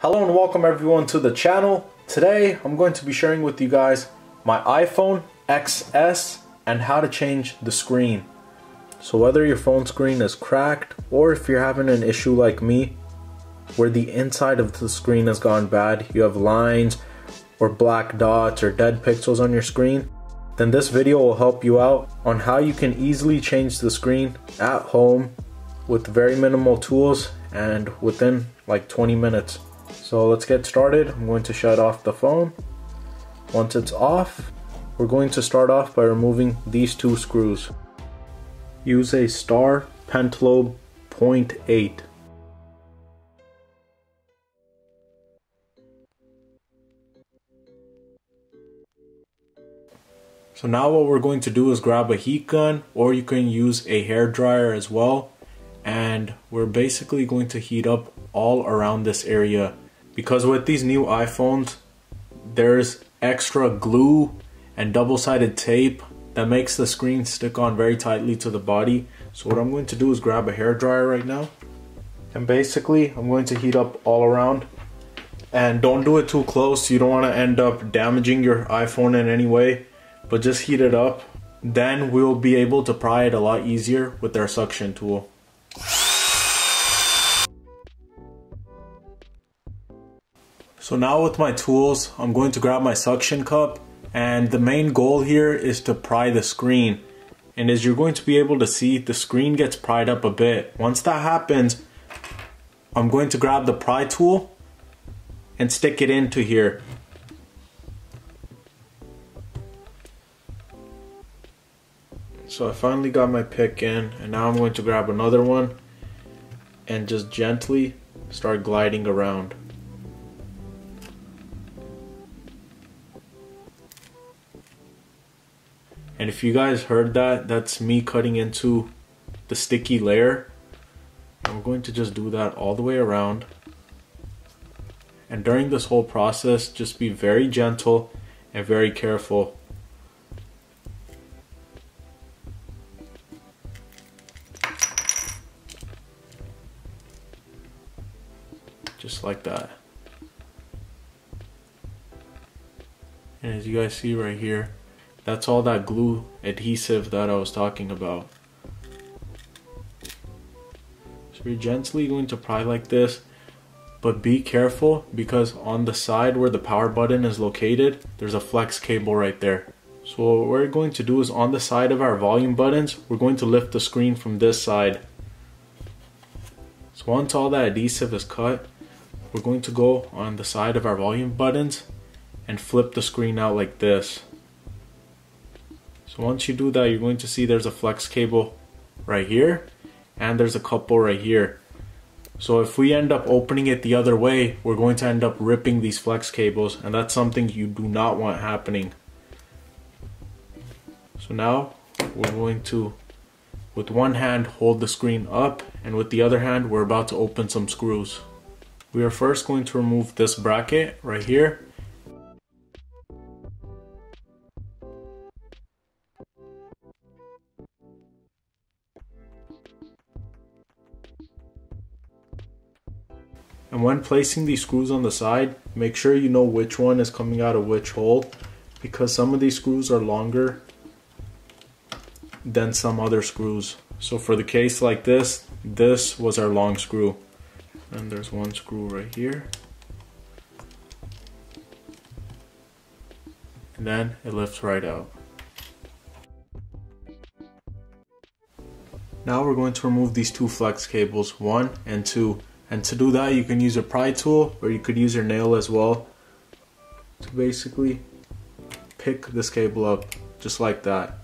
Hello and welcome everyone to the channel. Today I'm going to be sharing with you guys my iPhone XS and how to change the screen. So whether your phone screen is cracked or if you're having an issue like me where the inside of the screen has gone bad, you have lines or black dots or dead pixels on your screen, then this video will help you out on how you can easily change the screen at home with very minimal tools and within like 20 minutes. So let's get started. I'm going to shut off the phone. Once it's off, we're going to start off by removing these two screws. Use a star pentalobe 0.8. So now what we're going to do is grab a heat gun, or you can use a hair dryer as well, and we're basically going to heat up all around this area. Because with these new iPhones, there's extra glue and double-sided tape that makes the screen stick on very tightly to the body. So what I'm going to do is grab a hair dryer right now, and basically I'm going to heat up all around. And don't do it too close, you don't want to end up damaging your iPhone in any way, but just heat it up. Then we'll be able to pry it a lot easier with our suction tool. So now with my tools, I'm going to grab my suction cup, and the main goal here is to pry the screen. And as you're going to be able to see, the screen gets pried up a bit. Once that happens, I'm going to grab the pry tool and stick it into here. So I finally got my pick in, and now I'm going to grab another one and just gently start gliding around. And if you guys heard that, that's me cutting into the sticky layer. And we're going to just do that all the way around. And during this whole process, just be very gentle and very careful. Just like that. And as you guys see right here, that's all that glue adhesive that I was talking about. So you're gently going to pry like this, but be careful because on the side where the power button is located, there's a flex cable right there. So what we're going to do is on the side of our volume buttons, we're going to lift the screen from this side. So once all that adhesive is cut, we're going to go on the side of our volume buttons and flip the screen out like this. So once you do that, you're going to see there's a flex cable right here, and there's a couple right here. So if we end up opening it the other way, we're going to end up ripping these flex cables, and that's something you do not want happening. So now we're going to, with one hand, hold the screen up, and with the other hand, we're about to open some screws. We are first going to remove this bracket right here. And when placing these screws on the side, make sure you know which one is coming out of which hole, because some of these screws are longer than some other screws. So for the case like this, this was our long screw. And there's one screw right here. And then it lifts right out. Now we're going to remove these two flex cables, 1 and 2. And to do that, you can use a pry tool, or you could use your nail as well to basically pick this cable up, just like that.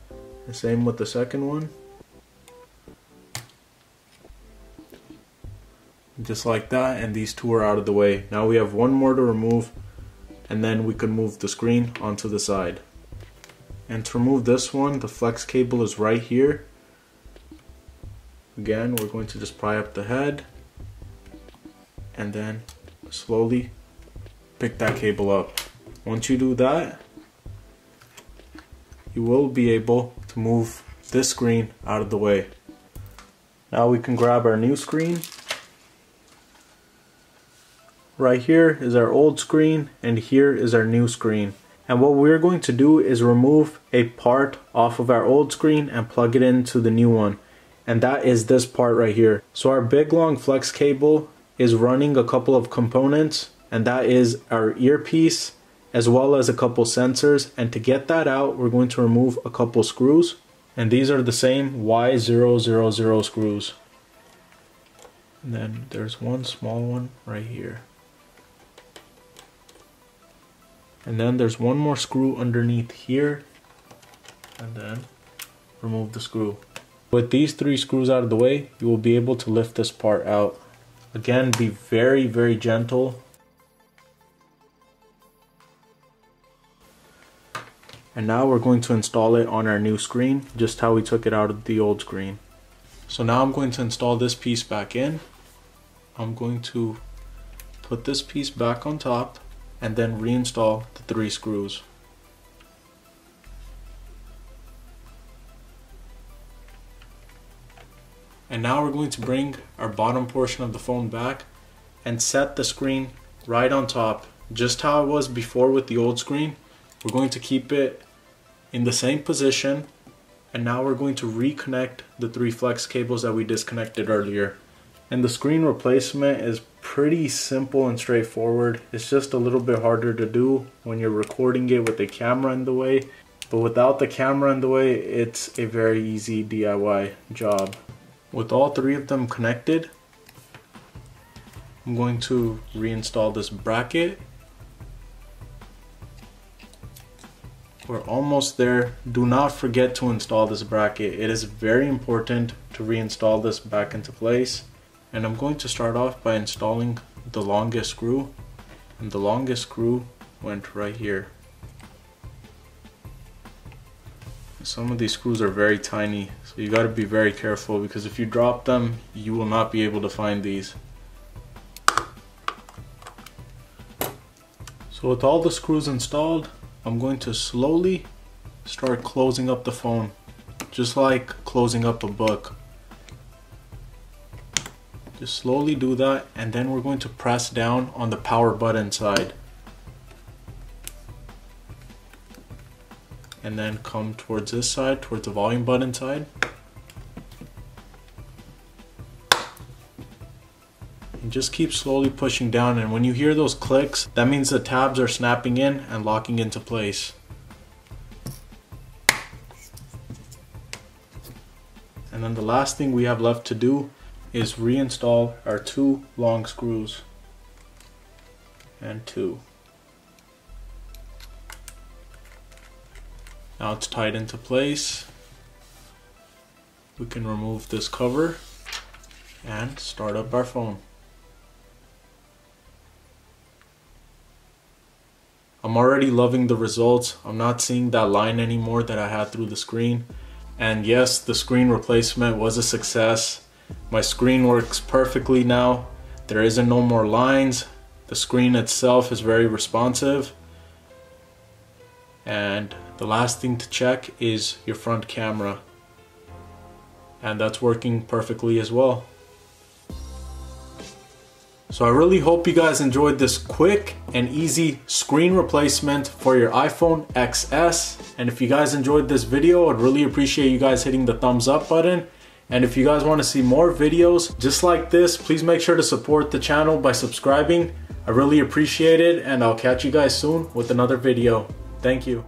The same with the second one. Just like that, and these two are out of the way. Now we have one more to remove, and then we can move the screen onto the side. And to remove this one, the flex cable is right here. Again, we're going to just pry up the head, and then slowly pick that cable up. Once you do that, you will be able to move this screen out of the way. Now we can grab our new screen, right here is our old screen and here is our new screen. And what we're going to do is remove a part off of our old screen and plug it into the new one. And that is this part right here. So our big long flex cable is running a couple of components, and that is our earpiece as well as a couple sensors. And to get that out, we're going to remove a couple screws. And these are the same Y000 screws. And then there's one small one right here. And then there's one more screw underneath here. And then remove the screw. With these 3 screws out of the way, you will be able to lift this part out. Again, be very, very gentle. And now we're going to install it on our new screen, just how we took it out of the old screen. So now I'm going to install this piece back in. I'm going to put this piece back on top and then reinstall the 3 screws. And now we're going to bring our bottom portion of the phone back and set the screen right on top, just how it was before with the old screen. We're going to keep it in the same position, and now we're going to reconnect the 3 flex cables that we disconnected earlier. And the screen replacement is pretty simple and straightforward. It's just a little bit harder to do when you're recording it with the camera in the way, but without the camera in the way, it's a very easy DIY job. With all 3 of them connected, I'm going to reinstall this bracket. We're almost there. Do not forget to install this bracket. It is very important to reinstall this back into place. And I'm going to start off by installing the longest screw. And the longest screw went right here. Some of these screws are very tiny, so you got to be very careful, because if you drop them, you will not be able to find these. So with all the screws installed, I'm going to slowly start closing up the phone, just like closing up a book. Just slowly do that, and then we're going to press down on the power button side. And then come towards this side, towards the volume button side. And just keep slowly pushing down, and when you hear those clicks, that means the tabs are snapping in and locking into place. And then the last thing we have left to do is reinstall our 2 long screws. And 2. Now it's tied into place. We can remove this cover and start up our phone. I'm already loving the results. I'm not seeing that line anymore that I had through the screen. And yes, the screen replacement was a success. My screen works perfectly now. There isn't no more lines. The screen itself is very responsive. And the last thing to check is your front camera. And that's working perfectly as well. So I really hope you guys enjoyed this quick and easy screen replacement for your iPhone XS. And if you guys enjoyed this video, I'd really appreciate you guys hitting the thumbs up button. And if you guys want to see more videos just like this, please make sure to support the channel by subscribing. I really appreciate it, and I'll catch you guys soon with another video. Thank you.